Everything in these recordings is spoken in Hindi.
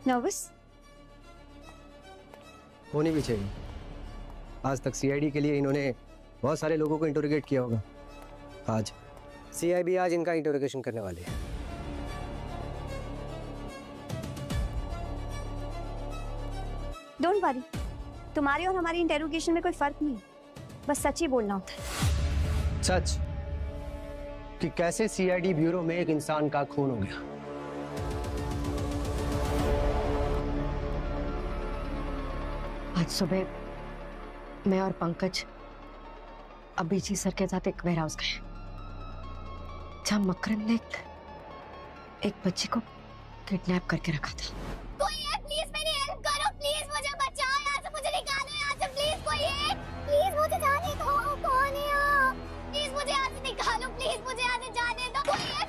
नर्वस होनी भी चाहिए। आज तक सीआईडी के लिए इन्होंने बहुत सारे लोगों को इंटरोगेट किया होगा। आज सीआईबी आज इनका इंटरोगेशन करने वाले हैं। डोंट वरी, तुम्हारे और हमारी इंटेरोगेशन में कोई फर्क नहीं, बस सच ही बोलना होता है। सच कि कैसे सीआईडी ब्यूरो में एक इंसान का खून हो गया। आज सुबह मैं और पंकज अभिजीत सर के साथ एक वेयर हाउस गए, जहां मकरंद ने एक बच्ची को किडनैप करके रखा था। कोई है, प्लीज मेरी हेल्प करो, प्लीज मुझे बचाओ, यहाँ से मुझे निकालो यहाँ से, प्लीज कोई है, प्लीज मुझे जाने दो, कौन है यहाँ? प्लीज मुझे यहाँ से निकालो, प्लीज मुझे यहाँ से जाने दो, कोई है?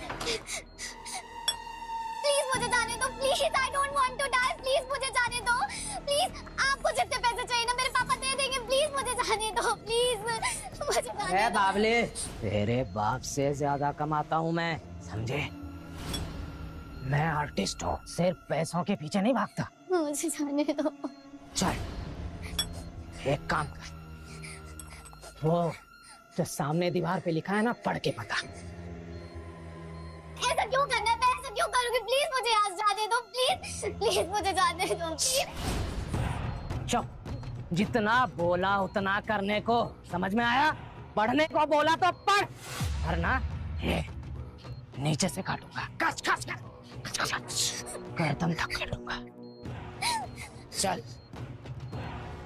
प्लीज मुझे जाने दो, please, I don't want to die, please मुझे जाने दो, प्लीज। आपको जितने पैसे चाहिए ना मेरे पापा दे देंगे, प्लीज मुझे जाने दो, प्लीज मुझे जाने दो। बाबले, तेरे बाप से ज्यादा कमाता हूँ मैं, समझे? मैं आर्टिस्ट हूँ, सिर्फ पैसों के पीछे नहीं भागता। मुझे जाने दो। चल एक काम कर, वो जो सामने दीवार पे लिखा है ना, पढ़ के बता। ऐसा क्यों करना है? मैं ऐसा क्यों करूँगी? प्लीज मुझे यहाँ से जाने दो, प्लीज प्लीज मुझे जाने दो, प्लीज। चुप, जितना बोला उतना करने को, समझ में आया? पढ़ने को बोला तो पढ़, वरना ये नीचे से काटूंगा, कस कस कर गर्दन तक काटूंगा। चल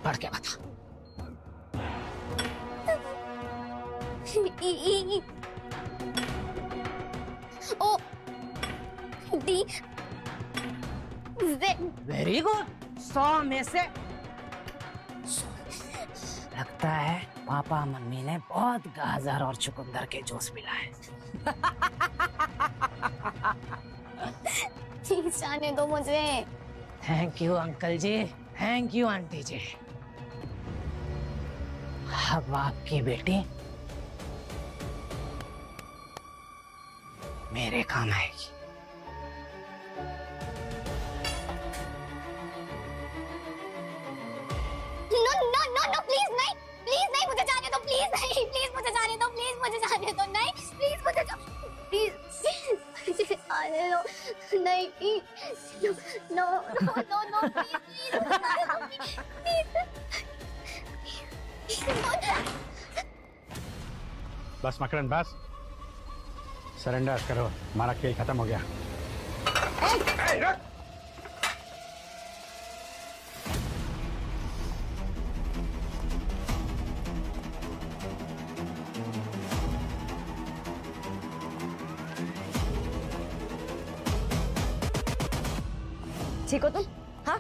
पढ़ के बता। E O D Z. Very good, 100 में से लगता है पापा मम्मी ने बहुत गाजर और चुकंदर के जूस पिलाए। प्लीज जाने दो मुझे। Thank you uncle ji, thank you aunty ji. अब आपकी बेटी मेरे काम आएगी। No no no no, please नहीं, प्लीज नहीं, मुझे जाने दो, प्लीज नहीं, प्लीज मुझे जाने दो, प्लीज मुझे जाने दो, नहीं प्लीज मुझे प्लीज मुझे जाने दो, नहीं, no no no no, please. बस मकरंद बस, सरेंडर करो, हमारा खेल खत्म हो गया। ठीक हो तुम? हाँ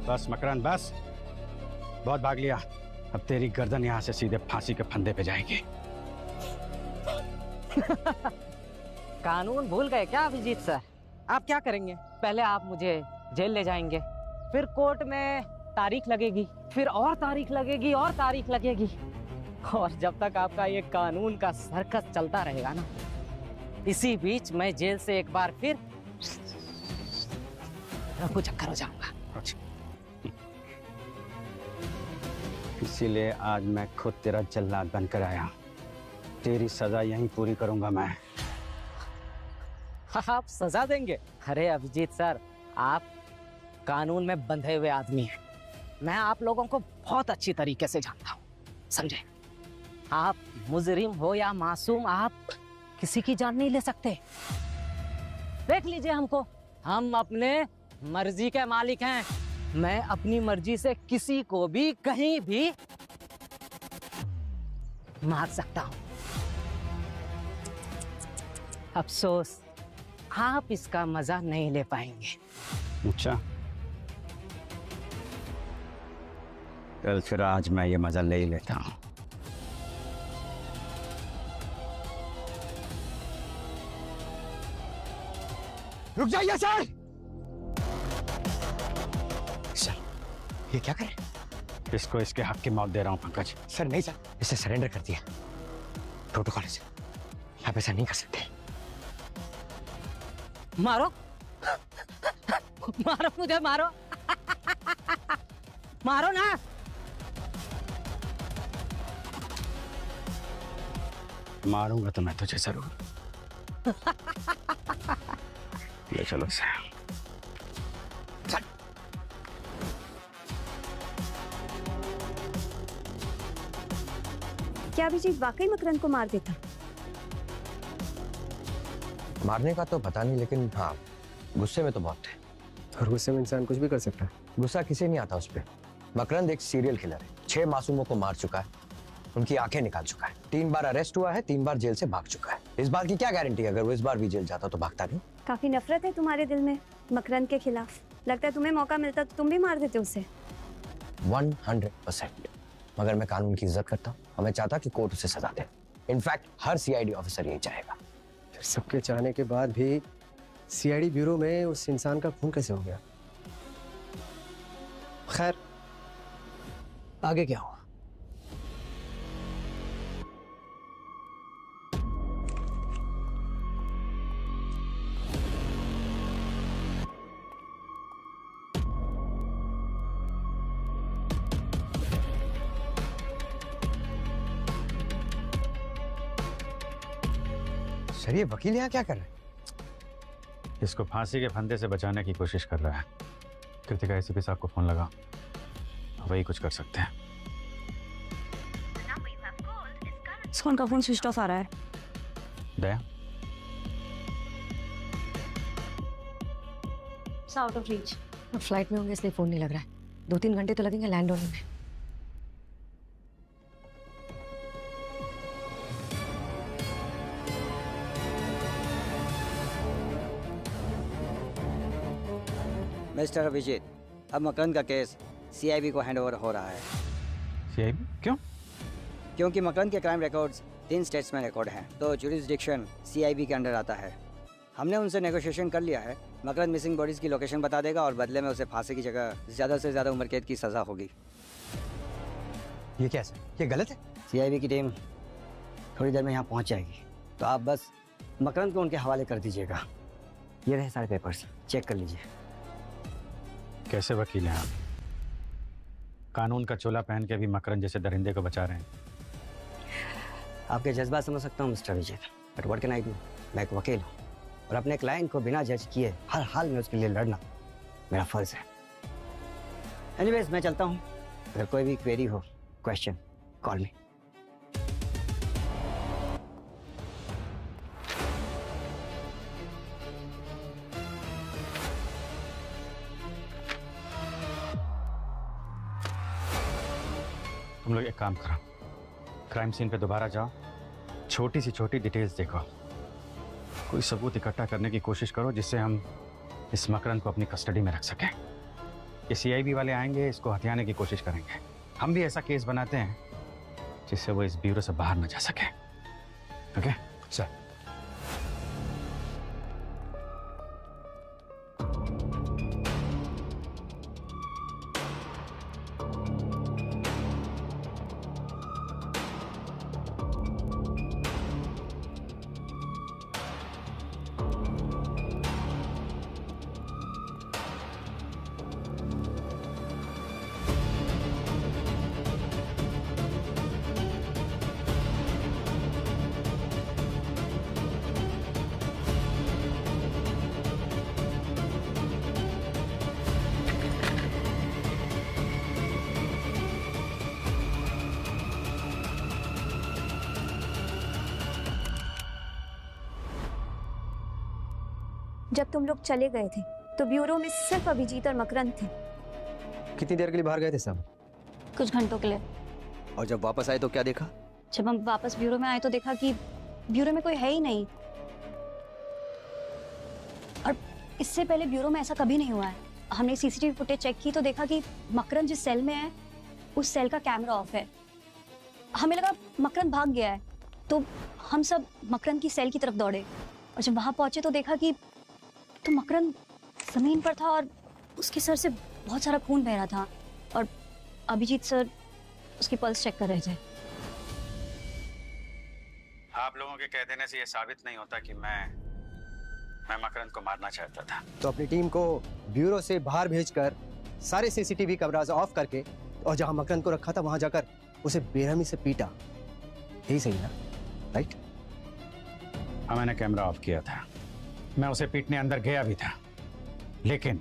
बस मकरंद बस, बहुत भाग लिया। अब तेरी गर्दन यहाँ से सीधे फांसी के फंदे पे जाएगी। कानून भूल गए क्या अभिजीत सर? आप क्या करेंगे? पहले आप मुझे जेल ले जाएंगे, फिर कोर्ट में तारीख लगेगी, फिर और तारीख लगेगी और तारीख लगेगी, और जब तक आपका ये कानून का सर्कस चलता रहेगा ना, इसी बीच मैं जेल से एक बार फिर रफू चक्कर हो जाऊंगा। इसीलिए आज मैं खुद तेरा जल्लाद बनकर आया। तेरी सजा यहीं पूरी करूंगा मैं। आप सजा देंगे? अरे अभिजीत सर, आप कानून में बंधे हुए आदमी हैं। मैं आप लोगों को बहुत अच्छी तरीके से जानता हूँ, समझे? आप मुजरिम हो या मासूम, आप किसी की जान नहीं ले सकते। देख लीजिए हमको, हम अपने मर्जी के मालिक हैं। मैं अपनी मर्जी से किसी को भी कहीं भी मार सकता हूं। अफसोस आप इसका मजा नहीं ले पाएंगे। अच्छा, कल फिर आज मैं ये मजा ले ही लेता हूँ। रुक जाइए सर। सर, ये क्या करे? इसको इसके हक की मौत दे रहा हूँ पंकज। सर नहीं सर, इसे सरेंडर कर दिया। प्रोटोकॉल है सर, आप ऐसा नहीं कर सकते। मारो मारो मुझे, मारो मारो ना। मारूंगा तो मैं तुझे जरूर। ले चलो सर। क्या अभिजीत वाकई मकरंद को मार देता? मारने का तो पता नहीं, लेकिन हाँ गुस्से में तो बहुत थे। और गुस्से में इंसान कुछ भी कर सकता है। गुस्सा किसे नहीं आता उस पर। मकरंद एक सीरियल किलर है, 6 मासूमों को मार चुका है, उनकी आंखें निकाल चुका है, 3 बार अरेस्ट हुआ है, 3 बार जेल से भाग चुका है। इस बार की क्या गारंटी अगर वो इस बार भी जेल जाता तो भागता नहीं। काफी नफरत है तुम्हारे दिल में मकरंद के खिलाफ। लगता है तुम्हें मौका मिलता तो तुम भी मार देते उसे। 100%। मगर मैं कानून की इज्जत करता हूँ और मैं चाहता कि कोर्ट उसे सजा दे। इनफैक्ट हर सीआईडी ऑफिसर यही चाहेगा। फिर सबके चाहने के बाद भी सीआईडी ब्यूरो में उस इंसान का खून कैसे हो गया? खैर, आगे क्या हुआ? सर, ये वकील यहाँ क्या कर रहे हैं? इसको फांसी के फंदे से बचाने की कोशिश कर रहा है। कृतिका एसीपी साहब को फोन लगा, वही कुछ कर सकते हैं। कौन का फोन स्विच ऑफ आ रहा है? दया, आउट ऑफ रीच। फ्लाइट में होंगे इसलिए फोन नहीं लग रहा है। 2-3 घंटे तो लगेंगे लैंड होने में। मिस्टर अभिजीत, अब मकरंद का केस सीआईबी को हैंडओवर हो रहा है। सीआईबी क्यों? क्योंकि मकरंद के क्राइम रिकॉर्ड्स 3 स्टेट्स में रिकॉर्ड हैं, तो जुरिस्डिक्शन सीआईबी के अंडर आता है। हमने उनसे नेगोशिएशन कर लिया है। मकरंद मिसिंग बॉडीज की लोकेशन बता देगा और बदले में उसे फांसी की जगह ज़्यादा से ज़्यादा उम्र कैद की सज़ा होगी। ये क्या सर? ये गलत है। सीआईबी की टीम थोड़ी देर में यहाँ पहुँच जाएगी, तो आप बस मकरंद को उनके हवाले कर दीजिएगा। ये रहे सारे पेपर्स, चेक कर लीजिए। कैसे वकील हैं आप? कानून का चोला पहन के भी मकरंद जैसे दरिंदे को बचा रहे हैं। आपके जज्बात समझ सकता हूँ mister Abhijit, but what can I do? मैं एक वकील हूँ और अपने क्लाइंट को बिना जज किए हर हाल में उसके लिए लड़ना मेरा फर्ज है। एनीवेज, मैं चलता हूँ। अगर कोई भी क्वेरी हो, क्वेश्चन, कॉल मी। तुम लोग एक काम करो, क्राइम सीन पे दोबारा जाओ, छोटी सी छोटी डिटेल्स देखो, कोई सबूत इकट्ठा करने की कोशिश करो जिससे हम इस मकरंद को अपनी कस्टडी में रख सकें। ये सीआईबी वाले आएंगे, इसको हथियाने की कोशिश करेंगे। हम भी ऐसा केस बनाते हैं जिससे वो इस ब्यूरो से बाहर न जा सके। Okay sir. जब तुम लोग चले गए थे तो ब्यूरो में सिर्फ अभिजीत और मकरंद थे। कितनी देर के लिए बाहर गए थे सब? कुछ घंटों के लिए। और जब वापस आए तो क्या देखा? जब हम वापस ब्यूरो में आए तो देखा कि ब्यूरो में कोई है ही नहीं। और इससे पहले ब्यूरो में ऐसा कभी नहीं हुआ है। हमने सीसीटीवी फुटेज चेक की तो देखा कि मकरंद जिस सेल में है उस सेल का कैमरा ऑफ है। हमें लगा मकरंद भाग गया है तो हम सब मकरंद की सेल की तरफ दौड़े और जब वहां पहुंचे तो देखा कि तो मकरंद जमीन पर था और उसके सर से बहुत सारा खून बह रहा था और अभिजीत सर उसकी पल्स चेक कर रहे थे। आप लोगों के कह देने से ये साबित नहीं होता कि मैं मकरंद को मारना चाहता था। तो अपनी टीम को ब्यूरो से बाहर भेजकर सारे सीसीटीवी कैमरास ऑफ करके और जहां मकरंद को रखा था वहां जाकर उसे बेरहमी से पीटा, यही सही ना? राइट? हाँ, मैंने कैमरा ऑफ किया था। मैं उसे पीटने अंदर गया भी था, लेकिन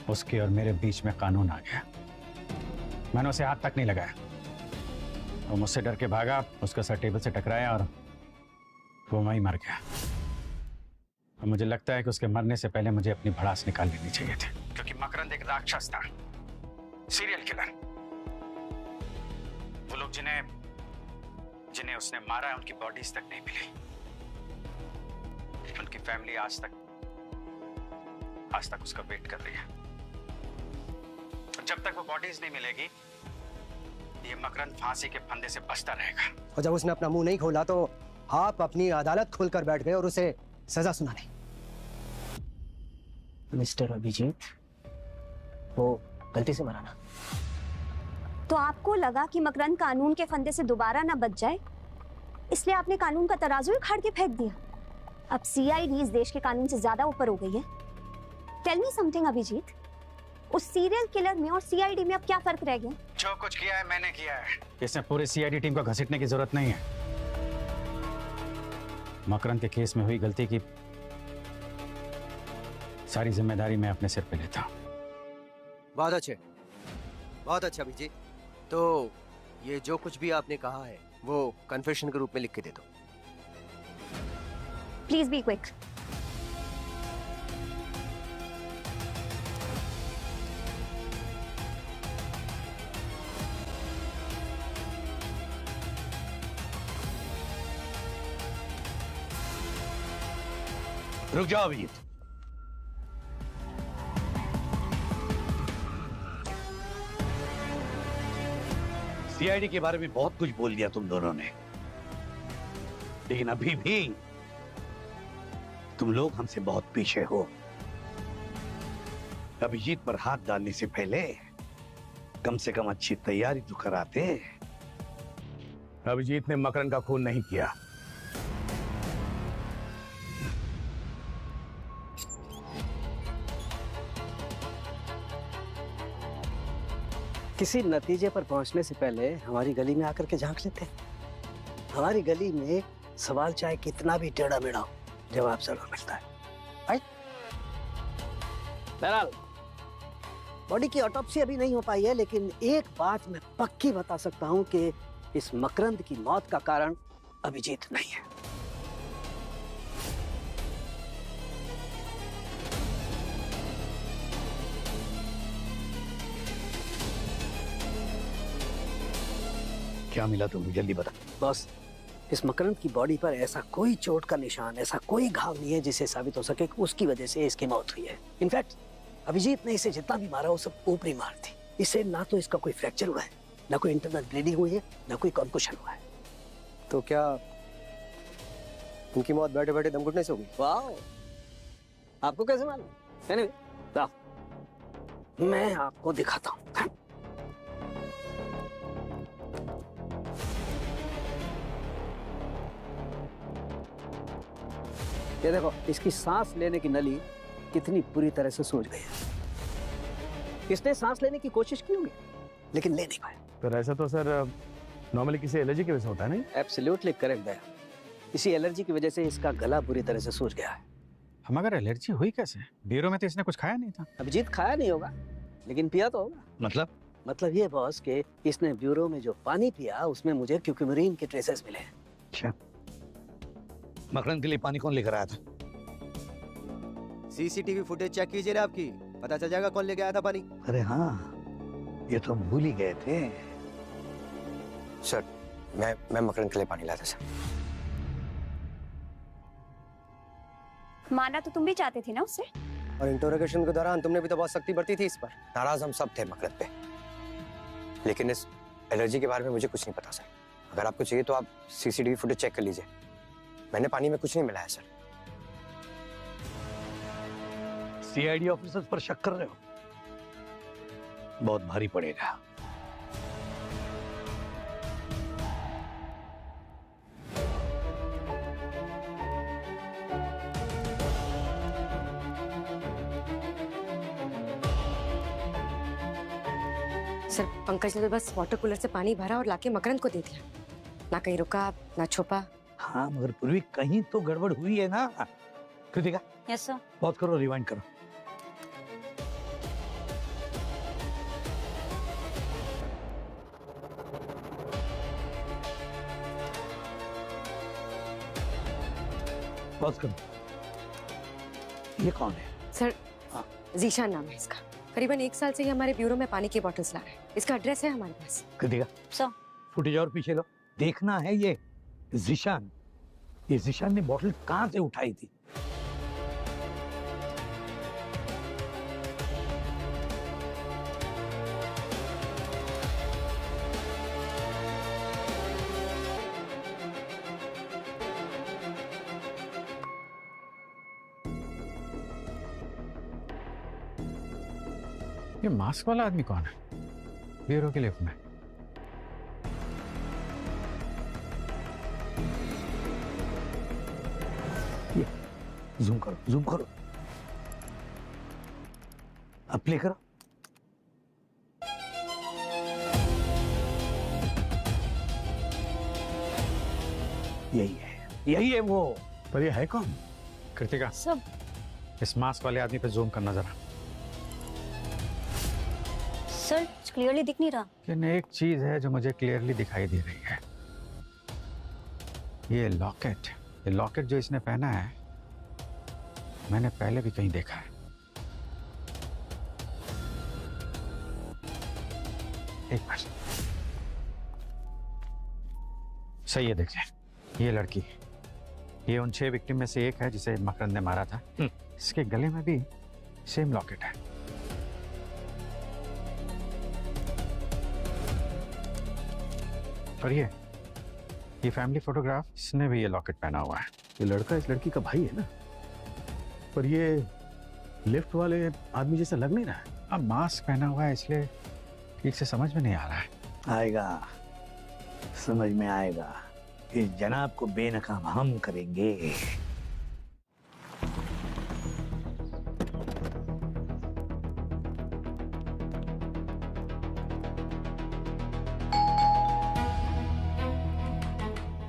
उसके और मेरे बीच में कानून आ गया। मैंने उसे हाथ तक नहीं लगाया। वो मुझसे डर के भागा, उसका सर टेबल से टकराया और वो वहीं मर गया। और मुझे लगता है कि उसके मरने से पहले मुझे अपनी भड़ास निकाल लेनी चाहिए थी, क्योंकि मकरंद एक राक्षस था, सीरियल किलर। वो लोग जिन्हें उसने मारा है उनकी बॉडीज तक नहीं मिली। उनकी फैमिली आज तक उसका वेट कर रही है। जब तक वो बॉडीज नहीं मिलेगी ये मकरंद फांसी के फंदे से बचता रहेगा। और जब उसने अपना मुंह नहीं खोला तो आप अपनी अदालत खोलकर बैठ गए और उसे सजा सुनाने। मिस्टर अभिजीत, वो गलती से मरा ना। तो आपको लगा कि मकरंद कानून के फंदे से दोबारा ना बच जाए, इसलिए आपने कानून का तराजू उखाड़ के फेंक दिया। अब सीआईडी इस देश के कानून से ज्यादा ऊपर हो गई है। टेल मी समथिंग अभिजीत, उस सीरियल किलर में और सीआईडी में अब क्या फर्क रह गया? जो कुछ किया है मैंने किया है। इसमें पूरी सीआईडी टीम को घसीटने की जरूरत नहीं है। मकरंद के केस में हुई गलती की सारी जिम्मेदारी मैं अपने सिर पे लेता हूं। बहुत अच्छे अभिजीत। तो ये जो कुछ भी आपने कहा है वो कन्फेशन के रूप में लिख के दे दो। Please be quick. रुक जाओ अभिजीत। सीआईडी के बारे में बहुत कुछ बोल दिया तुम दोनों ने, लेकिन अभी भी तुम लोग हमसे बहुत पीछे हो। अभिजीत पर हाथ डालने से पहले कम से कम अच्छी तैयारी तो कराते। अभिजीत ने मकरंद का खून नहीं किया। किसी नतीजे पर पहुंचने से पहले हमारी गली में आकर के झांक लेते। हमारी गली में सवाल चाहे कितना भी टेढ़ा मेढ़ा हो, जवाब जरूर मिलता है। बहरहाल बॉडी की ऑटोप्सी अभी नहीं हो पाई है, लेकिन एक बात मैं पक्की बता सकता हूं कि इस मकरंद की मौत का कारण अभिजीत नहीं है। क्या मिला तुम्हें, जल्दी बता। बॉस, इस मकरंद की बॉडी पर ऐसा कोई चोट का निशान, ऐसा कोई घाव नहीं है जिससे साबित हो सके कि उसकी वजह से इसकी मौत हुई है। इनफैक्ट अभिजीत ने इसे जितना भी मारा वो सब ऊपरी मार थी। इससे ना तो इसका कोई फ्रैक्चर हुआ है, ना कोई इंटरनल ब्लीडिंग हुई है, ना कोई कॉन्कुशन हुआ है। तो क्या उनकी मौत बैठे बैठे दम घुटने से होगी? वाह, आपको कैसे मालूम? anyway, मैं आपको दिखाता हूँ। ये देखो, इसकी सांस लेने की नली कितनी बुरी तरह से सूज गई है। इसने सांस लेने की कोशिश की होगी लेकिन ले नहीं पाया। पर ऐसा तो सर नॉर्मली किसी एलर्जी की वजह से होता है नहीं? एब्सोल्युटली करेक्ट है। इसी एलर्जी की वजह से इसका गला बुरी तरह से सूज गया है। हम अगर एलर्जी हुई कैसे? ब्यूरो में तो इसने कुछ खाया नहीं था। अभिजीत खाया नहीं होगा लेकिन पिया तो होगा। मतलब ये बॉस कि इसने ब्यूरो में जो पानी पिया उसमें मुझे क्यूक्यूमरीन के ट्रेसेस मिले हैं। अच्छा, मकरंद के लिए पानी कौन लेकर आया था? सीसीटीवी फुटेज चेक कीजिए ना आपकी, पता चल जाएगा कौन लेके आया था पानी। अरे हाँ, ये तो हम भूल ही गए थे। सर मैं मकरंद के लिए पानी लाया था सर। माना तो तुम भी चाहते थे ना उससे? और इंटरोगेशन के दौरान तुमने भी तो बहुत सख्ती बरती थी इस पर। नाराज हम सब थे मकरंद पे, लेकिन इस एलर्जी के बारे में मुझे कुछ नहीं पता सर। अगर आपको चाहिए तो आप सीसीटीवी फुटेज चेक कर लीजिए। मैंने पानी में कुछ नहीं मिलाया सर। सीआईडी ऑफिसर्स पर शक कर रहे हो? बहुत भारी पड़ेगा। सर पंकज ने तो बस वाटर कूलर से पानी भरा और लाके मकरंद को दे दिया, ना कहीं रुका ना छुपा। हाँ मगर पूर्वी कहीं तो गड़बड़ हुई है ना। Kritika, yes sir. बहुत करो, रिवाइंड करो। बहुत करो। ये कौन है? सर हाँ। जीशान नाम है इसका। करीबन 1 साल से ये हमारे ब्यूरो में पानी की बोतल्स ला रहा है। इसका एड्रेस है हमारे पास। कृतिका, सर फुटेज और पीछे लो। देखना है ये जीशान ने बोतल कहां से उठाई थी। ये मास्क वाला आदमी कौन है ब्यूरो के लिफ्ट में? जूम करो, जूम करो। अब प्ले करो। यही है वो। पर ये है कौन? कृतिका, सब इस मास्क वाले आदमी पे जूम करना जरा। सर क्लियरली दिख नहीं रहा। लेकिन एक चीज है जो मुझे क्लियरली दिखाई दे रही है। ये लॉकेट जो इसने पहना है, मैंने पहले भी कहीं देखा है। एक मिनट, सही है, देखिए ये लड़की, ये उन 6 विक्टिम में से एक है जिसे मकरंद ने मारा था। इसके गले में भी सेम लॉकेट है। और ये फैमिली फोटोग्राफ, इसने भी ये लॉकेट पहना हुआ है। ये लड़का इस लड़की का भाई है ना, पर ये लिफ्ट वाले आदमी जैसा लग नहीं रहा है। अब मास्क पहना हुआ है इसलिए ठीक से समझ में नहीं आ रहा है। आएगा, समझ में आएगा। इस जनाब को बेनकाम हम करेंगे।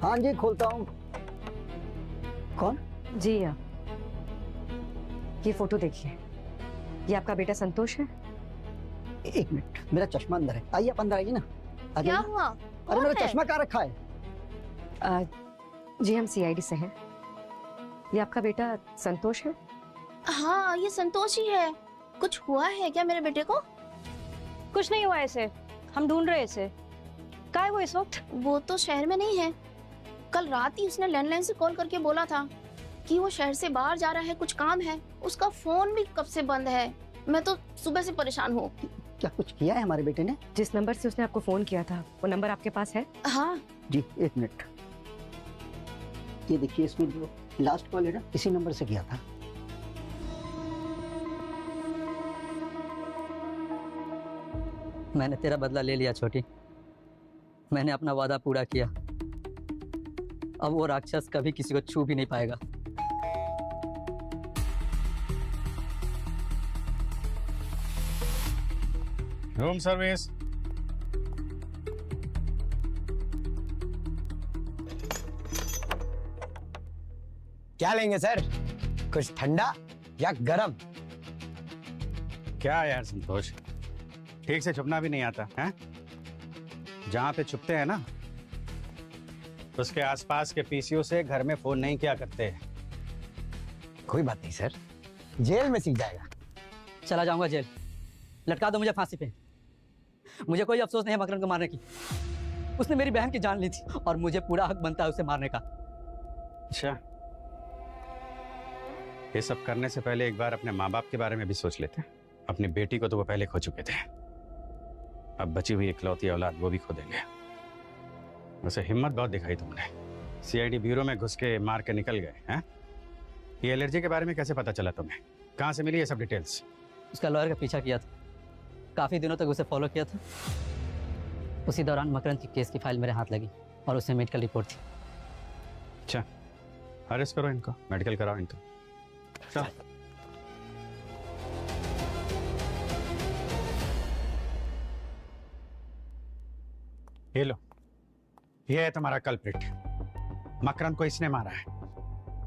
हाँ जी, खोलता हूँ। कौन? जी आप ये फोटो देखिए। ये आपका बेटा संतोष है। 1 मिनट, मेरा चश्मा अंदर है। आइए आप अंदर आइए ना। क्या हुआ? अरे मेरा चश्मा कहाँ रखा है? जी हम सीआईडी से हैं। ये आपका बेटा संतोष है? हाँ ये संतोष ही है। कुछ हुआ है क्या मेरे बेटे को? कुछ नहीं हुआ इसे, हम ढूंढ रहे इसे। कहाँ है वो इस वक्त? वो तो शहर में नहीं है। कल रात ही उसने लैंडलाइन से कॉल करके बोला था कि वो शहर से बाहर जा रहा है, कुछ काम है। उसका फोन भी कब से बंद है। मैं तो सुबह से परेशान हूँ। क्या कुछ किया है हमारे बेटे ने? जिस नंबर से उसने आपको फोन किया था वो नंबर आपके पास है? हाँ जी 1 मिनट। ये देखिए, इसमें जो लास्ट कॉल है ना, इसी नंबर से किया था। मैंने तेरा बदला ले लिया छोटी। मैंने अपना वादा पूरा किया। अब वो राक्षस कभी किसी को छू भी नहीं पाएगा। Room service. क्या लेंगे सर? कुछ ठंडा या गरम? क्या यार संतोष, ठीक से छुपना भी नहीं आता है? जहां पे छुपते हैं ना, उसके आसपास के पीसीओ से घर में फोन नहीं किया करते। कोई बात नहीं सर, जेल में सीख जाएगा। चला जाऊंगा जेल, लटका दो मुझे फांसी पे। मुझे कोई अफसोस नहीं है मकरन को मारने की। उसने मेरी बहन की जान ली थी और मुझे पूरा हक बनता है उसे मारने का। अच्छा, ये सब करने से पहले एक बार अपने माँ बाप के बारे में भी सोच लेते हैं। अपनी बेटी को तो वो पहले खो चुके थे, अब बची हुई इकलौती औलाद वो भी खो देंगे। वैसे हिम्मत बहुत दिखाई तुमने, सीआईडी ब्यूरो में घुस के मार के निकल गए हैं। ये एलर्जी के बारे में कैसे पता चला तुम्हें? कहाँ से मिली ये सब डिटेल्स? उसका लॉयर का पीछा किया था, काफी दिनों तक उसे फॉलो किया था। उसी दौरान मकरन की केस की फाइल मेरे हाथ लगी और उससे मेडिकल रिपोर्ट थी। अच्छा, अरेस्ट करो इनको, मेडिकल कराओ इनको। चल। ये लो, ये है तुम्हारा कल्प्रिट। मकरन को इसने मारा है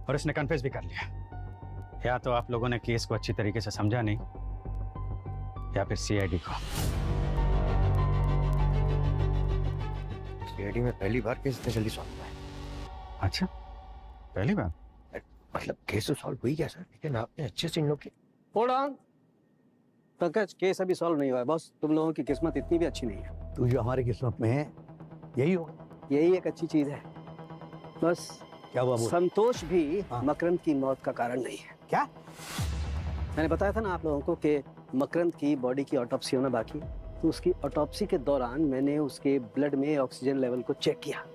और इसने कन्फेस भी कर लिया। या तो आप लोगों ने केस को अच्छी तरीके से समझा नहीं, या फिर सीआईडी को। सीआईडी में पहली बार केस इतने जल्दी सॉल्व हुआ है। अच्छा, पहली बार? मतलब केस तो सॉल्व हुई गया सर, लेकिन आपने अच्छे से इन लोग के। होल्ड ऑन पंकज, केस अभी सॉल्व नहीं हुआ है बॉस। तुम लोगों की किस्मत इतनी भी अच्छी नहीं है। तू जो हमारी किस्मत में है यही होगा। यही एक अच्छी चीज है। बस क्या हुआ बोल? संतोष भी हाँ। मकरंद की मौत का कारण नहीं है। क्या? मैंने बताया था ना आप लोगों को कि मकरंद की बॉडी की ऑटोप्सी होना बाकी। तो उसकी ऑटोप्सी के दौरान मैंने उसके ब्लड में ऑक्सीजन लेवल को चेक किया।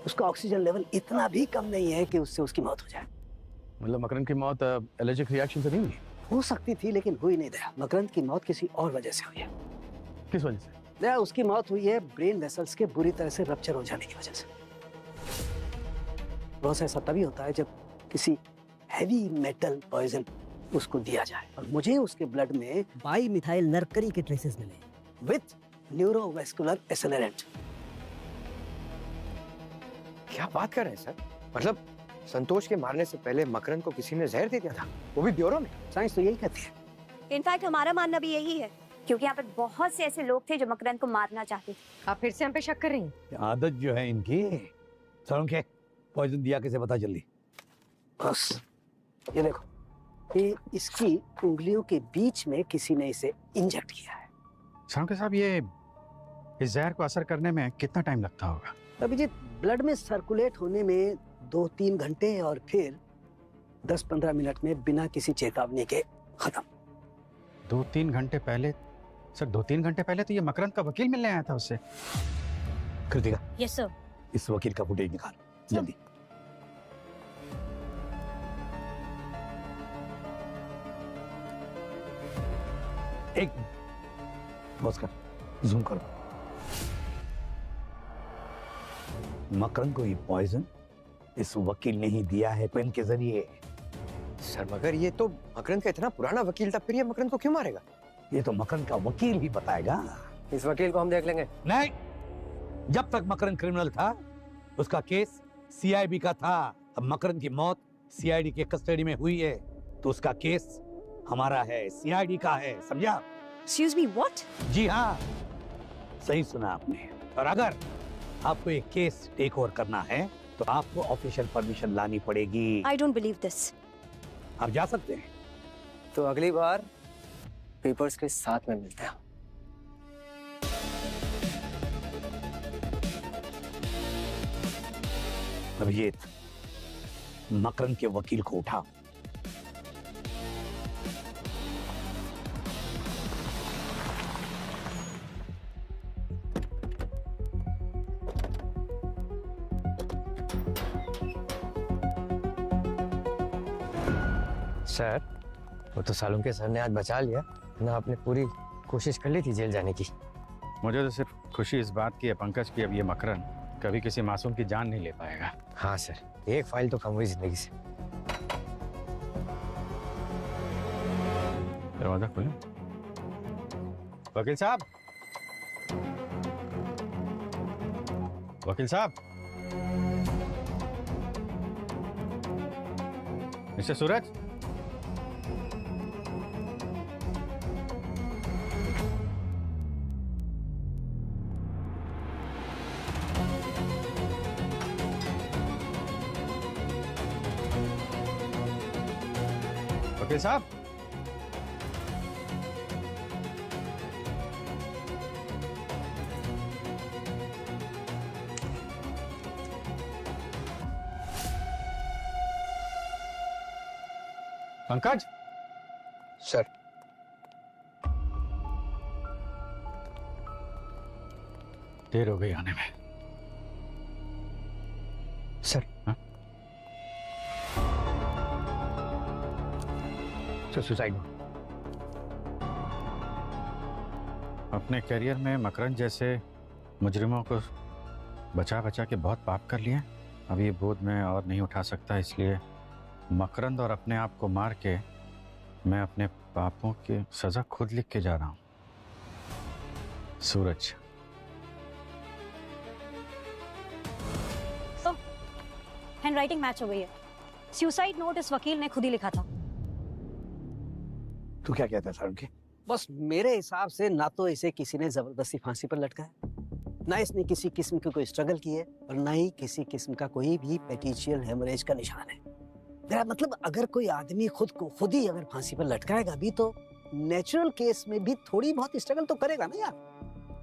उसका ऑक्सीजन लेवल इतना भी कम नहीं है कि उससे उसकी मौत हो जाए। मतलब मकरन की मौत एलर्जिक रिएक्शन से नहीं हुई? हो सकती थी लेकिन हुई नहीं। दया, मकरंद की मौत किसी और वजह से हुई है। किस वजह से? दया, उसकी मौत हुई है ब्रेन वेसल्स के बुरी तरह से रप्चर हो जाने की वजह से। बहुत ऐसा तभी होता है जब किसी हैवी मेटल पॉइजन उसको दिया जाए। और मुझे उसके ब्लड में बाई मिथाइल नरकरी के ट्रेसेस मिले विथ न्यूरोवेस्कुलर एक्सेलरेंट। क्या बात कर रहे हैं सर? मतलब संतोष के मारने से पहले मकरन को किसी ने जहर दे दिया था, वो भी ब्यूरो में? साइंस तो यही कहती है। इनफैक्ट हमारा मानना भी यही है, क्योंकि यहाँ पर बहुत से ऐसे लोग थे जो मकरन को मारना चाहते थे। आप फिर से हम पे शक कर रही हैं? आदत जो है इनकी। सरों के पॉइजन दिया कैसे पता चली? बस ये देखो, ये इसकी उंगलियों के बीच में किसी ने इसे इंजेक्ट किया है। साहब ये इस जहर को असर करने में कितना टाइम लगता होगा? अभिजीत, ब्लड में सर्कुलेट होने में 2-3 घंटे और फिर 10-15 मिनट में बिना किसी चेतावनी के खत्म। 2-3 घंटे पहले? सर 2-3 घंटे पहले तो ये मकरंद का वकील मिलने आया था उससे। Kritika, yes sir. इस वकील का फुटेज निकाल जल्दी। एक बॉस कर, जूम करो। मकरंद को ये पॉइजन इस वकील ने ही दिया है पेन के जरिए। सर मगर ये तो मकरंद का इतना पुराना वकील था, फिर ये मकरंद को क्यों मारेगा? ये तो मकरंद का वकील ही बताएगा। इस वकील को हम देख लेंगे। नहीं, जब तक मकरंद क्रिमिनल था उसका केस सीआईबी का था। अब मकरंद की मौत सीआईडी के कस्टडी में हुई है तो उसका केस हमारा है, सीआईडी का है, समझा? Excuse me, what? जी हाँ, सही सुना आपने। और अगर आपको एक केस टेक ओवर करना है तो आपको ऑफिशियल परमिशन लानी पड़ेगी। I don't believe this. आप जा सकते हैं। तो अगली बार पेपर्स के साथ में मिलते हैं। अभिजीत, मकरंद के वकील को उठाओ। सर वो तो सालों के सर ने आज बचा लिया ना, आपने पूरी कोशिश कर ली थी जेल जाने की। मुझे तो सिर्फ खुशी इस बात की है पंकज की अब ये मकरन कभी किसी मासूम की जान नहीं ले पाएगा। हाँ सर, एक फाइल तो कम हुई जिंदगी से। दरवाजा खोलो। वकील साहब, वकील साहब, मिस्टर सूरज। वकील साहब, पंकज। सर, देर हो गई आने में। सर। हाँ? Sir, suicide. अपने करियर में मकरंद जैसे मुजरिमों को बचा बचा के बहुत पाप कर लिए। अब ये बोझ मैं और नहीं उठा सकता, इसलिए मकरंद और अपने आप को मार के मैं अपने पापों की सजा खुद लिख के जा रहा हूं। सूरज। तो हैंडराइटिंग मैच हो गई है। सुसाइड नोट इस वकील ने खुद ही लिखा था। तू क्या कहता है सारुण? बस मेरे हिसाब से ना तो इसे किसी ने जबरदस्ती फांसी पर लटकाया, ना इसने किसी किस्म की कोई स्ट्रगल की है, और ना ही किसी किस्म का कोई भी पेटिशियल हेमरेज का निशान है। मेरा मतलब, अगर कोई आदमी खुद को खुद ही अगर फांसी पर लटकाएगा भी तो नेचुरल केस में भी थोड़ी बहुत स्ट्रगल तो करेगा ना यार।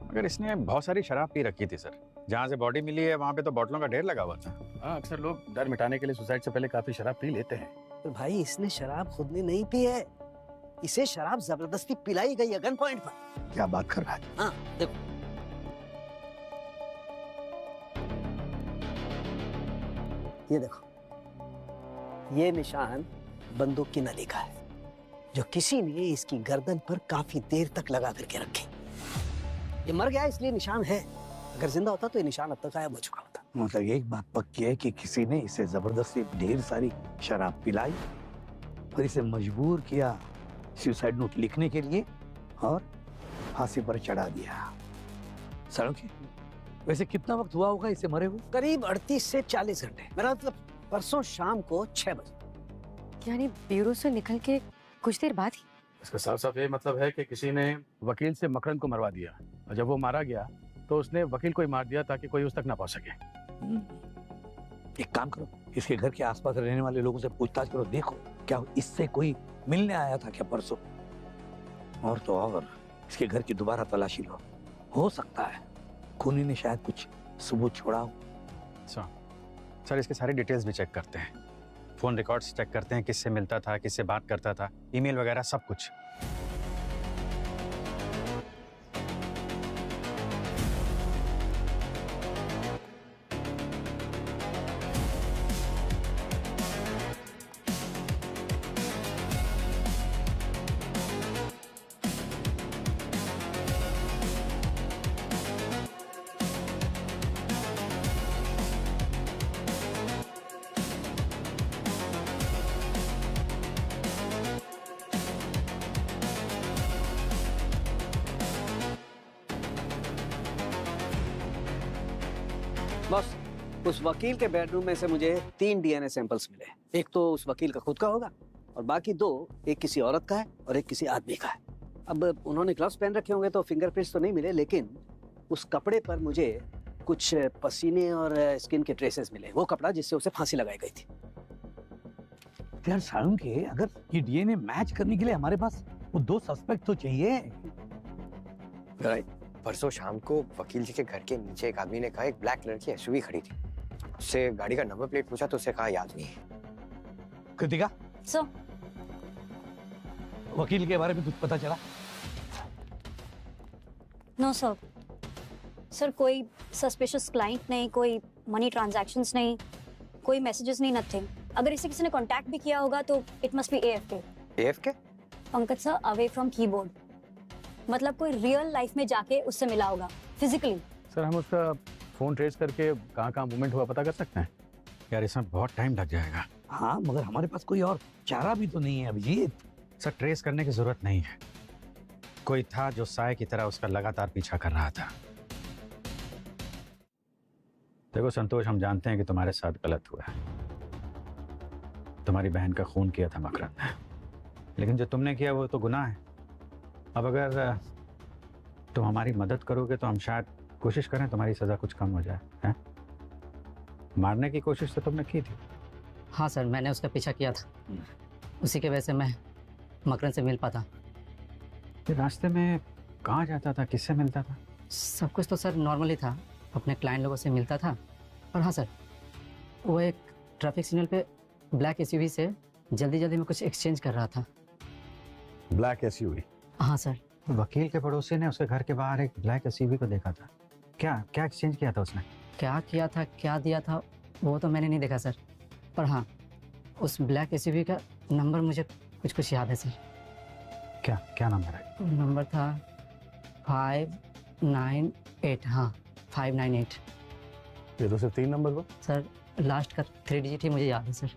मगर इसने बहुत सारी शराब पी रखी थी सर। जहाँ से बॉडी मिली है वहाँ पे तो बोतलों का ढेर लगा हुआ था। हाँ, अक्सर लोग डर मिटाने के लिए सुसाइड से पहले काफी शराब पी लेते हैं। तो भाई, इसने शराब खुद ने नहीं पी है, इसे शराब जबरदस्ती पिलाई गई है गन पॉइंट पर। क्या बात कर रहा है? हाँ देखो, ये देखो, ये निशान बंदूक की नली का है, जो किसी ने इसकी गर्दन पर काफी देर तक लगा करके रखी। ये मर गया इसलिए निशान है, अगर जिंदा होता तो ये निशान अब तक गायब हो चुका होता। मतलब एक बात पक्की है कि किसी ने इसे जबरदस्ती ढेर सारी शराब पिलाई और इसे मजबूर किया सुसाइड नोट लिखने के लिए और फांसी पर चढ़ा दिया। सड़क वैसे कितना वक्त हुआ होगा इसे मरे हुए? करीब 38 से 40 घंटे। मेरा मतलब परसों शाम को 6 बजे। यानी ब्यूरो से निकल के कुछ देर बाद ही? इसका साफ साफ ये मतलब है कि किसी ने वकील से मकरंद को मरवा दिया, और जब वो मारा गया तो उसने वकील को ही मार दिया ताकि कोई उस तक ना पहुंच सके। एक काम करो, इसके घर के आसपास रहने वाले लोगों से पूछताछ करो, देखो क्या इससे कोई मिलने आया था क्या परसों। और तो और इसके घर की दोबारा तलाशी लो, हो सकता है खूनी ने शायद कुछ सबूत छोड़ा हो। सर, इसके सारी डिटेल्स भी चेक करते हैं, फोन रिकॉर्ड्स चेक करते हैं, किससे मिलता था, किससे बात करता था, ईमेल वगैरह सब कुछ। बस उस वकील के बेडरूम में से मुझे 3 डीएनए सैंपल्स मिले। एक तो उस वकील का खुद का होगा और बाकी 2 एक किसी औरत का है और एक किसी आदमी का है। अब उन्होंने ग्लव्स पहन रखे होंगे तो फिंगरप्रिंट्स तो नहीं मिले, लेकिन उस कपड़े पर मुझे कुछ पसीने और स्किन के ट्रेसेस मिले, वो कपड़ा जिससे उसे फांसी लगाई गई थी। यार सारुण के, अगर ये डीएनए मैच करने के लिए हमारे पास वो 2 सस्पेक्ट तो चाहिए। परसों शाम को वकील जी के घर के नीचे एक आदमी ने कहा एक ब्लैक कलर की एसयूवी खड़ी थी। उससे गाड़ी का नंबर प्लेट पूछा तो उसे कहा याद नहीं है। कृतिका, सर, वकील के बारे में कुछ पता चला? No sir. सर, कोई सस्पिशियस क्लाइंट नहीं, कोई मनी ट्रांजैक्शंस नहीं, कोई मैसेजेस नहीं, नथिंग। अगर इसे किसी ने कांटेक्ट भी किया होगा तो it must be AFK। AFK? Pankaj sir, away from keyboard. मतलब कोई रियल लाइफ में जाके उससे मिला होगा फिजिकली। सर, हम उसका फोन ट्रेस करके कहाँ मूवमेंट हुआ पता कर सकते हैं? यार इसमें बहुत टाइम लग जाएगा। हाँ, मगर हमारे पास कोई और चारा भी तो नहीं है अभिजीत। सर, ट्रेस करने की जरूरत नहीं है, कोई था जो साय की तरह उसका लगातार पीछा कर रहा था। देखो संतोष, हम जानते हैं कि तुम्हारे साथ गलत हुआ है, तुम्हारी बहन का खून किया था मकरंद ने, लेकिन जो तुमने किया वो तो गुनाह है। अब अगर तुम हमारी मदद करोगे तो हम शायद कोशिश करें तुम्हारी सजा कुछ कम हो जाए। हैं? मारने की कोशिश तो तुमने की थी। हाँ सर, मैंने उसका पीछा किया था, उसी की वजह से मैं मकरन से मिल पाता। ये रास्ते में कहाँ जाता था, किससे मिलता था? सब कुछ तो सर नॉर्मल ही था, अपने क्लाइंट लोगों से मिलता था। और हाँ सर, वो एक ट्रैफिक सिग्नल पे ब्लैक एसयूवी से जल्दी जल्दी में कुछ एक्सचेंज कर रहा था। Black SUV? हाँ सर। वकील के पड़ोसी ने उसके घर के बाहर एक ब्लैक एसयूवी को देखा था। क्या क्या एक्सचेंज किया था उसने? क्या किया था, क्या दिया था, वो तो मैंने नहीं देखा सर। पर हाँ, उस ब्लैक एसयूवी का नंबर मुझे कुछ कुछ याद है सर। क्या क्या नंबर है? नंबर था 598। हाँ 598 ये तो सिर्फ 3 नंबर हुआ सर, लास्ट का 3 डिजिट ही मुझे याद है सर।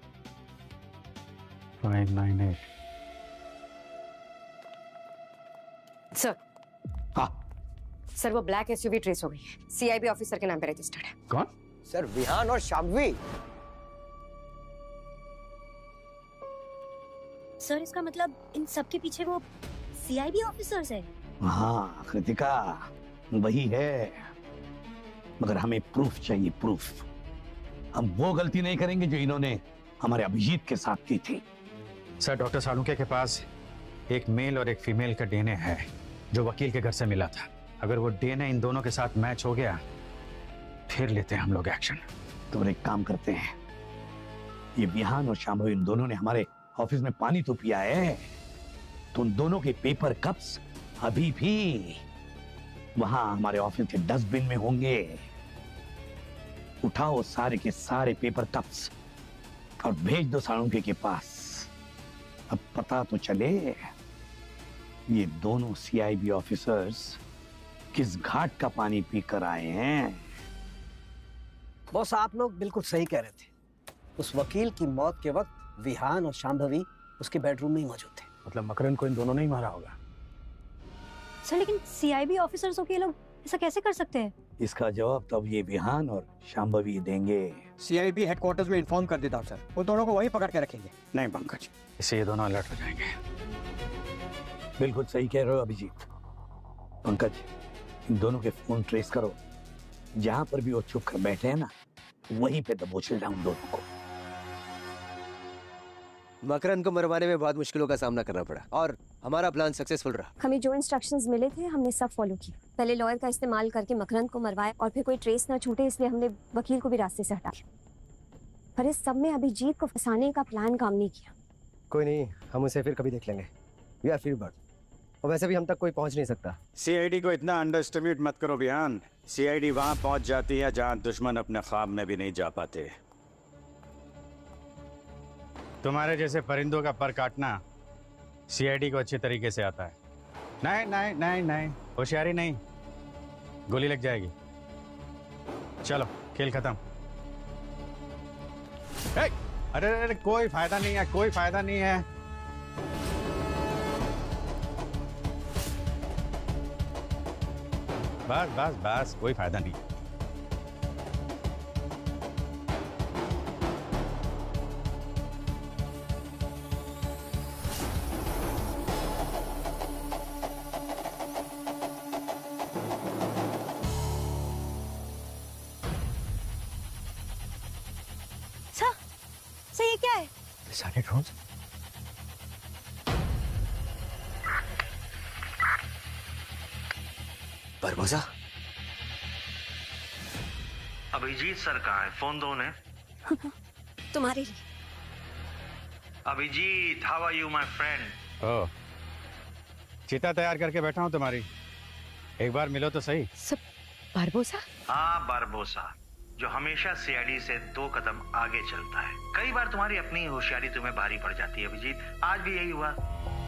598। सर। हाँ सर, वो ब्लैक एसयूवी ट्रेस हो गई है, सीआईबी ऑफिसर के नाम पे रजिस्टर्ड है। कौन? सर विहान और शाम्भवी। सर इसका मतलब इन सब के पीछे वो सीआईबी ऑफिसर्स है? हाँ कृतिका, वही है, मगर हमें प्रूफ चाहिए, प्रूफ। हम वो गलती नहीं करेंगे जो इन्होंने हमारे अभिजीत के साथ की थी। सर डॉक्टर सालुंके के पास एक मेल और एक फीमेल का डीएनए है जो वकील के घर से मिला था। अगर वो डीएनए इन दोनों के साथ मैच हो गया फिर लेते हैं हम लोग एक्शन। तो एक काम करते हैं, ये विहान और शाम्भवी इन दोनों ने हमारे ऑफिस में पानी तो पिया है, तो उन दोनों के पेपर कप्स अभी भी वहां हमारे ऑफिस के डस्टबिन में होंगे। उठाओ सारे के सारे पेपर कप्स और भेज दो सालुंके के पास। अब पता तो चले ये दोनों सीआईबी ऑफिसर्स किस घाट का पानी पीकर आए हैं। बॉस, आप लोग बिल्कुल सही कह रहे थे। उस वकील की मौत के वक्त विहान और शाम्भवी उसके बेडरूम में ही मौजूद थे। मतलब मकरन को इन दोनों ने ही मारा होगा। सर लेकिन सीआईबी ऑफिसर्स होके ये लोग ऐसा कैसे कर सकते हैं? इसका जवाब तब ये विहान और शाम्भवी देंगे। सीआईबी हेडक्वार्टर्स में इन्फॉर्म कर देता हूँ सर, वो दोनों को वहीं पकड़ के रखेंगे। नहीं पंकज, इससे ये दोनों अलर्ट हो जाएंगे। बिल्कुल सही कह रहे हो अभिजीत। पंकज, इन दोनों के फोन ट्रेस करो, जहां पर भी वो छुप कर बैठे हैं ना, वहीं पे दबोच लेना उन दोनों को। मकरन को मरवाने में बहुत मुश्किलों का सामना करना पड़ा और हमारा प्लान सक्सेसफुल रहा। हमें जो इंस्ट्रक्शंस मिले थे हमने सब फॉलो किया। पहले लॉयर का इस्तेमाल करके मकरन को मरवाया और फिर कोई ट्रेस ना छूटे इसलिए हमने वकील को भी रास्ते से हटा दिया। पर इस सब में अभिजीत को फंसाने का प्लान काम नहीं किया। कोई नहीं, हम उसे फिर कभी देख लेंगे। वी आर फ्री बर्ड, और वैसे भी हम तक कोई पहुंच नहीं सकता। सीआईडी को इतना अंडर एस्टिमेट मत करो विहान। सीआईडी वहां पहुंच जाती है जहां दुश्मन अपने ख्वाब में भी नहीं जा पाते। तुम्हारे जैसे परिंदों का पर काटना सीआईडी को अच्छी तरीके से आता है। नहीं नहीं नहीं नहीं, होशियारी नहीं, गोली लग जाएगी। चलो खेल खत्म। अरे अरे कोई फायदा नहीं है, कोई फायदा नहीं है। बस बस बस, कोई फायदा नहीं। सर ये क्या है? सारे ड्रोन्स। बरबोसा, अभिजीत सर कहाँ है? फोन दो उन्हें। तुम्हारे लिए। Abhijit, how are you my friend? Oh, चिता तैयार करके बैठा हूँ तुम्हारी, एक बार मिलो तो सही। सब बारबोसा? हाँ बारबोसा, जो हमेशा सीआईडी से 2 कदम आगे चलता है। कई बार तुम्हारी अपनी होशियारी तुम्हें भारी पड़ जाती है अभिजीत, आज भी यही हुआ।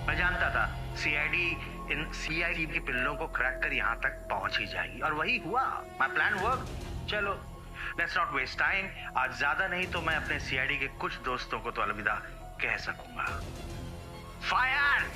मैं जानता था सीआईडी इन सीआईडी के पिल्लों को क्रैक कर यहाँ तक पहुंच ही जाएगी, और वही हुआ। My plan work. चलो लेट्स नॉट वेस्ट टाइम। आज ज्यादा नहीं तो मैं अपने सीआईडी के कुछ दोस्तों को तो अलविदा कह सकूंगा। फायर!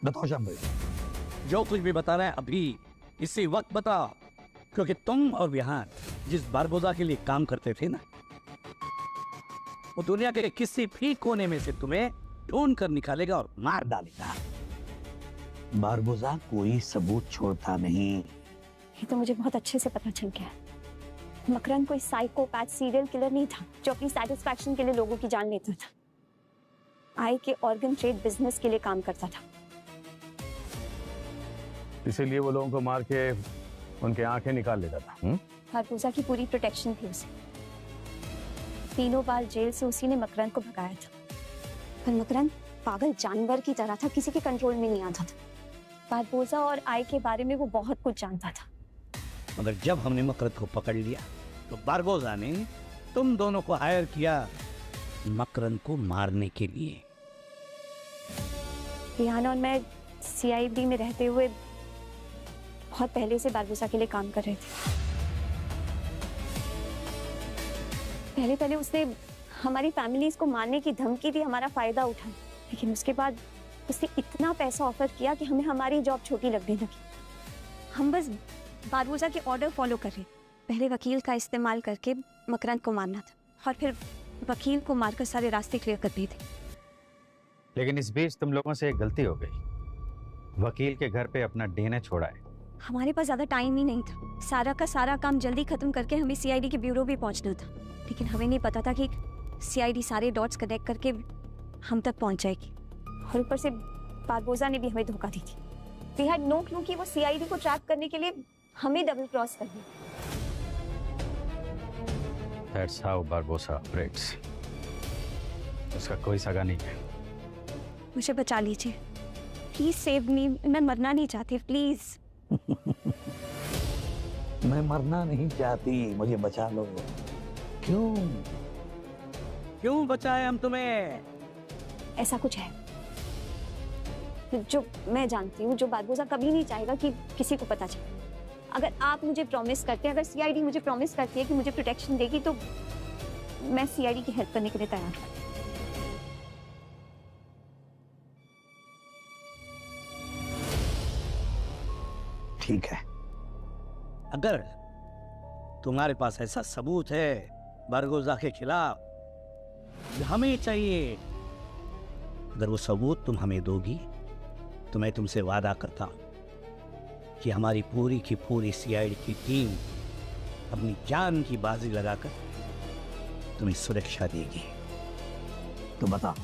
बताओ शाम्भवी, जो कुछ भी बताना है अभी इसी वक्त बताओ, क्योंकि तुम और विहान जिस बारबोजा के लिए काम करते थे ना, वो दुनिया के किसी भी कोने में से तुम्हें ढूंढ कर निकालेगा और मार डालेगा। बारबोजा कोई सबूत छोड़ता नहीं। ये तो मुझे बहुत अच्छे से पता चल गया। मकरंद कोई साइकोपैथ सीरियल किलर नहीं था जो अपनी सेटिस्फैक्शन के लिए लोगों की जान लेता था। आई के ऑर्गन ट्रेड बिजनेस के लिए काम करता था। इसीलिए वो लोगों को मार के उनके आंखें निकाल लेता था। बारबोजा की पूरी प्रोटेक्शन थी उसे। 3 बार जेल से उसी ने मकरंद को भगाया था, पर मकरंद पागल जानवर की तरह था, किसी के कंट्रोल में नहीं आता था। बारबोजा और आई के बारे में वो बहुत कुछ जानता था। मगर जब हमने मकरंद को पकड़ लिया तो बारबोजा ने तुम दोनों को हायर किया मकरंद को मारने के लिए। रिहाना और मैं सीआईडी में रहते हुए बहुत पहले से बारबोजा के लिए काम कर रहे थे। पहले पहले उसने हमारी फैमिलीज को मारने की धमकी दी, हमारा फायदा उठा, लेकिन उसके बाद उसने इतना पैसा ऑफर किया कि हमें हमारी जॉब छोटी लगने लगी। हम बस बारबोजा के ऑर्डर फॉलो कर रहे। पहले वकील का इस्तेमाल करके मकरंद को मारना था और फिर वकील को मारकर सारे रास्ते क्लियर कर दिए थे। लेकिन इस बीच तुम लोगों से एक गलती हो गई, वकील के घर पे अपना डीएनए छोड़ा है। हमारे पास ज्यादा टाइम ही नहीं था। सारा का सारा काम जल्दी खत्म करके हमें सीआईडी के ब्यूरो भी पहुंचना था, लेकिन हमें नहीं पता था कि सीआईडी सारे डॉट्स कनेक्ट करके हम तक पहुंच जाएगी। और ऊपर से बारबोजा ने भी हमें धोखा दी थी। We had no clue कि वो सीआईडी को ट्रैप करने के लिए हमें डबल क्रॉस कर दिया। That's how Barbosa operates. उसका कोई सगा नहीं है। मुझे बचा लीजिए, प्लीज सेव मी। मैं मरना नहीं चाहती, प्लीज। मैं मरना नहीं चाहती, मुझे बचा लो। क्यों क्यों बचाए हम तुम्हें? ऐसा कुछ है जो मैं जानती हूँ, जो बारबोजा कभी नहीं चाहेगा कि किसी को पता चले। अगर आप मुझे प्रॉमिस करते हैं, अगर सीआईडी मुझे प्रॉमिस करती है कि मुझे प्रोटेक्शन देगी, तो मैं सीआईडी की हेल्प करने के लिए तैयार हूँ। ठीक है, अगर तुम्हारे पास ऐसा सबूत है बारबोजा के खिलाफ, हमें चाहिए। अगर वो सबूत तुम हमें दोगी तो मैं तुमसे वादा करता हूं कि हमारी पूरी की पूरी सीआईडी की टीम अपनी जान की बाजी लगाकर तुम्हें सुरक्षा देगी। तो बताओ,